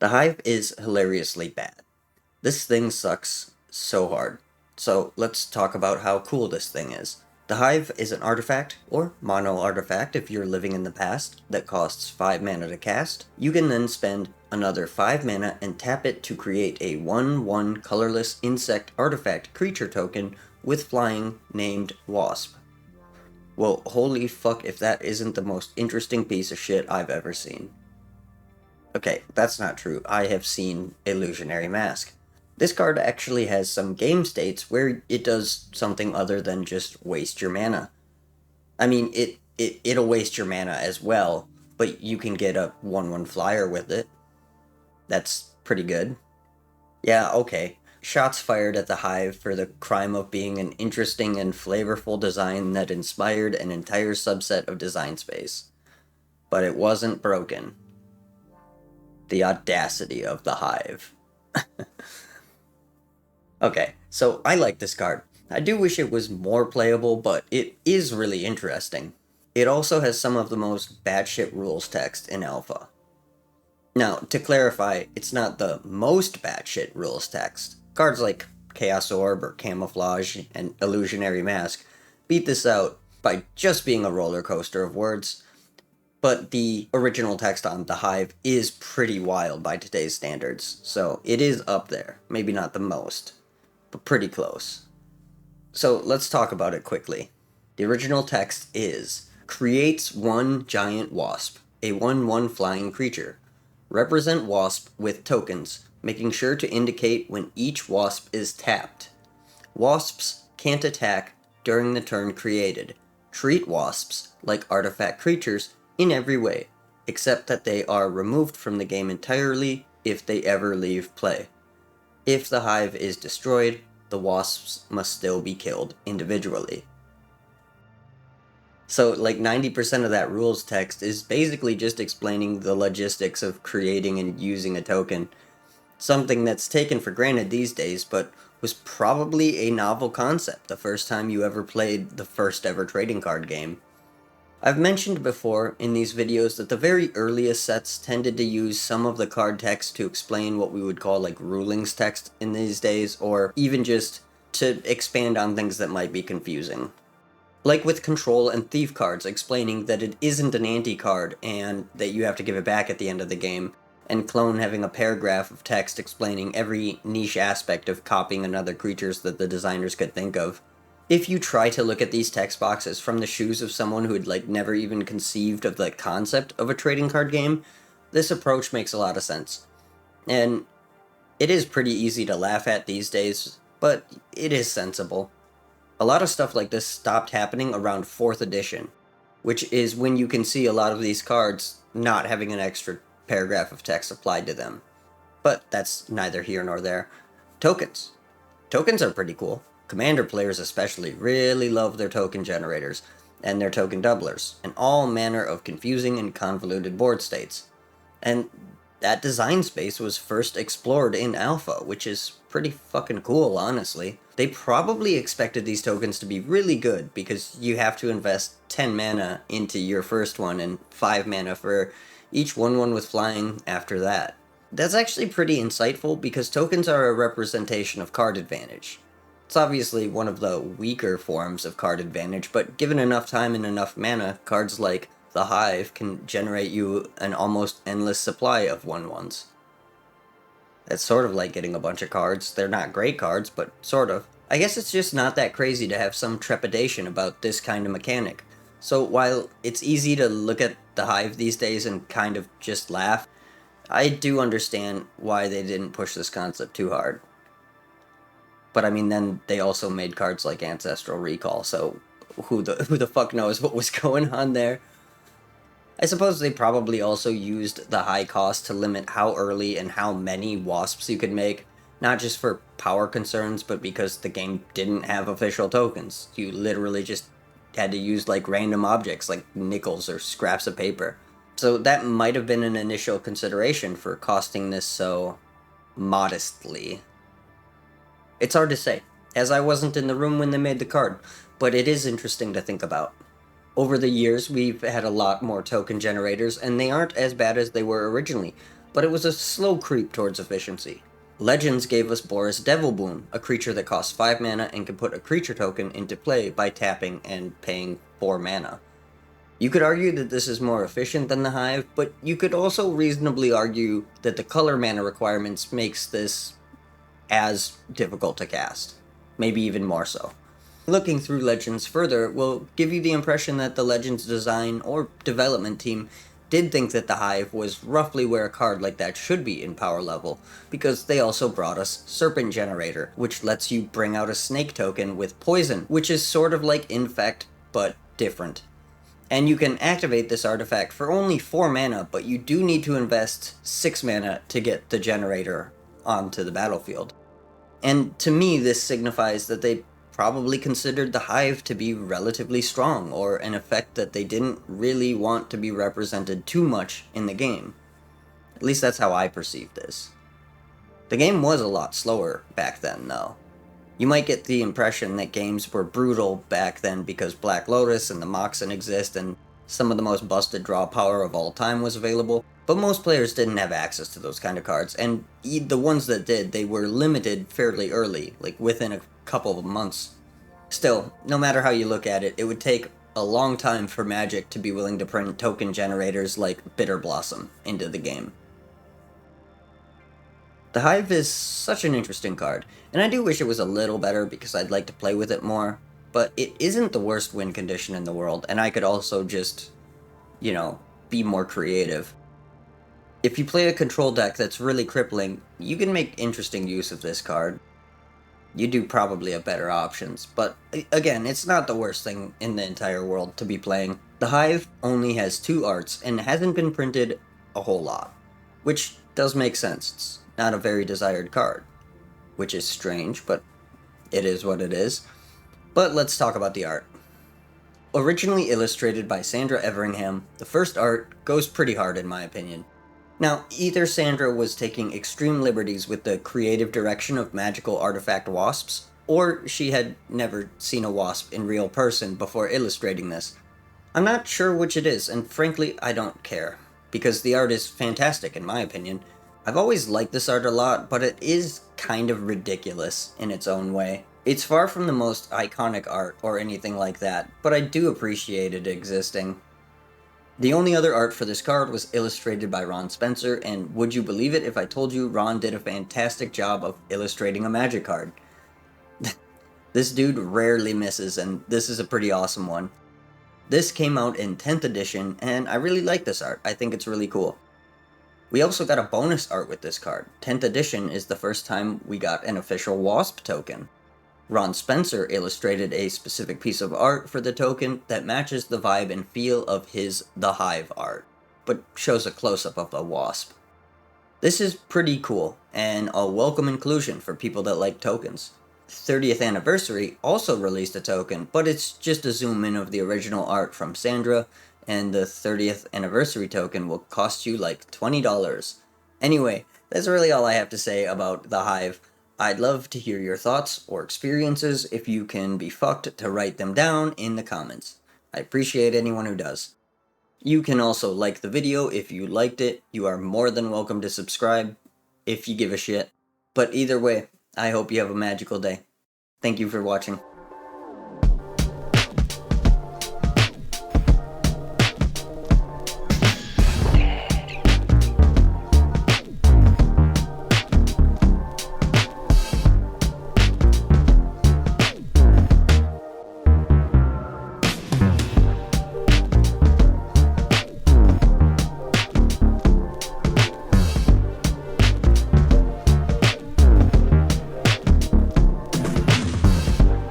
The Hive is hilariously bad. This thing sucks so hard. So let's talk about how cool this thing is. The Hive is an artifact, or mono artifact if you're living in the past, that costs 5 mana to cast. You can then spend another 5 mana and tap it to create a 1/1 colorless insect artifact creature token with flying named Wasp. Well, holy fuck if that isn't the most interesting piece of shit I've ever seen. Okay, that's not true. I have seen Illusionary Mask. This card actually has some game states where it does something other than just waste your mana. I mean, it'll waste your mana as well, but you can get a 1/1 flyer with it. That's pretty good. Yeah, okay. Shots fired at the Hive for the crime of being an interesting and flavorful design that inspired an entire subset of design space. But it wasn't broken. The audacity of the Hive. Okay, so I like this card. I do wish it was more playable, but it is really interesting. It also has some of the most batshit rules text in Alpha. Now, to clarify, it's not the most batshit rules text. Cards like Chaos Orb or Camouflage and Illusionary Mask beat this out by just being a roller coaster of words, but the original text on the Hive is pretty wild by today's standards, so it is up there. Maybe not the most, but pretty close. So let's talk about it quickly. The original text is, creates one giant wasp, a 1/1 flying creature. Represent wasp with tokens, making sure to indicate when each wasp is tapped. Wasps can't attack during the turn created. Treat wasps like artifact creatures in every way, except that they are removed from the game entirely if they ever leave play. If the Hive is destroyed, the wasps must still be killed individually. So, like 90% of that rules text is basically just explaining the logistics of creating and using a token. Something that's taken for granted these days, but was probably a novel concept the first time you ever played the first ever trading card game. I've mentioned before in these videos that the very earliest sets tended to use some of the card text to explain what we would call like rulings text in these days, or even just to expand on things that might be confusing. Like with Control and Thief cards explaining that it isn't an anti-card and that you have to give it back at the end of the game, and Clone having a paragraph of text explaining every niche aspect of copying another creatures that the designers could think of. If you try to look at these text boxes from the shoes of someone who had like never even conceived of the concept of a trading card game, this approach makes a lot of sense. And it is pretty easy to laugh at these days, but it is sensible. A lot of stuff like this stopped happening around 4th edition, which is when you can see a lot of these cards not having an extra paragraph of text applied to them. But that's neither here nor there. Tokens. Tokens are pretty cool. Commander players especially really love their token generators, and their token doublers, and all manner of confusing and convoluted board states. And that design space was first explored in Alpha, which is pretty fucking cool, honestly. They probably expected these tokens to be really good, because you have to invest 10 mana into your first one, and 5 mana for each 1/1 with flying after that. That's actually pretty insightful, because tokens are a representation of card advantage. It's obviously one of the weaker forms of card advantage, but given enough time and enough mana, cards like the Hive can generate you an almost endless supply of 1/1s. It's sort of like getting a bunch of cards. They're not great cards, but sort of. I guess it's just not that crazy to have some trepidation about this kind of mechanic. So while it's easy to look at the Hive these days and kind of just laugh, I do understand why they didn't push this concept too hard. But I mean, then they also made cards like Ancestral Recall, so who the fuck knows what was going on there? I suppose they probably also used the high cost to limit how early and how many wasps you could make, not just for power concerns, but because the game didn't have official tokens. You literally just had to use like random objects like nickels or scraps of paper. So that might have been an initial consideration for costing this so modestly. It's hard to say, as I wasn't in the room when they made the card, but it is interesting to think about. Over the years, we've had a lot more token generators, and they aren't as bad as they were originally. but it was a slow creep towards efficiency. Legends gave us Boris Devilboon, a creature that costs 5 mana and can put a creature token into play by tapping and paying 4 mana. You could argue that this is more efficient than the Hive, but you could also reasonably argue that the color mana requirements makes this as difficult to cast. Maybe even more so. Looking through Legends further will give you the impression that the Legends design or development team did think that the Hive was roughly where a card like that should be in power level, because they also brought us Serpent Generator, which lets you bring out a snake token with poison, which is sort of like Infect, but different. And you can activate this artifact for only 4 mana, but you do need to invest 6 mana to get the generator onto the battlefield. And to me, this signifies that they probably considered the Hive to be relatively strong, or an effect that they didn't really want to be represented too much in the game. At least that's how I perceived this. The game was a lot slower back then, though. You might get the impression that games were brutal back then because Black Lotus and the Moxen exist and some of the most busted draw power of all time was available, but most players didn't have access to those kind of cards, and the ones that did, they were limited fairly early, like within a couple of months. Still, no matter how you look at it, it would take a long time for Magic to be willing to print token generators like Bitter Blossom into the game. The Hive is such an interesting card, and I do wish it was a little better because I'd like to play with it more, but it isn't the worst win condition in the world, and I could also just, be more creative. If you play a control deck that's really crippling, you can make interesting use of this card. You do probably have better options, but again, it's not the worst thing in the entire world to be playing. The Hive only has 2 arts and hasn't been printed a whole lot, which does make sense. It's not a very desired card, which is strange, but it is what it is. But let's talk about the art. Originally illustrated by Sandra Everingham, the first art goes pretty hard in my opinion. Now, either Sandra was taking extreme liberties with the creative direction of magical artifact wasps, or she had never seen a wasp in real person before illustrating this. I'm not sure which it is, and frankly, I don't care, because the art is fantastic in my opinion. I've always liked this art a lot, but it is kind of ridiculous in its own way. It's far from the most iconic art or anything like that, but I do appreciate it existing. The only other art for this card was illustrated by Ron Spencer, and would you believe it if I told you Ron did a fantastic job of illustrating a Magic card? This dude rarely misses, and this is a pretty awesome one. This came out in 10th edition, and I really like this art. I think it's really cool. We also got a bonus art with this card. 10th edition is the first time we got an official Wasp token. Ron Spencer illustrated a specific piece of art for the token that matches the vibe and feel of his The Hive art, but shows a close-up of a wasp. This is pretty cool, and a welcome inclusion for people that like tokens. 30th Anniversary also released a token, but it's just a zoom in of the original art from Sandra, and the 30th Anniversary token will cost you like $20. Anyway, that's really all I have to say about the Hive. I'd love to hear your thoughts or experiences. If you can be fucked to write them down in the comments. I appreciate anyone who does. You can also like the video if you liked it. You are more than welcome to subscribe if you give a shit. But either way, I hope you have a magical day. Thank you for watching.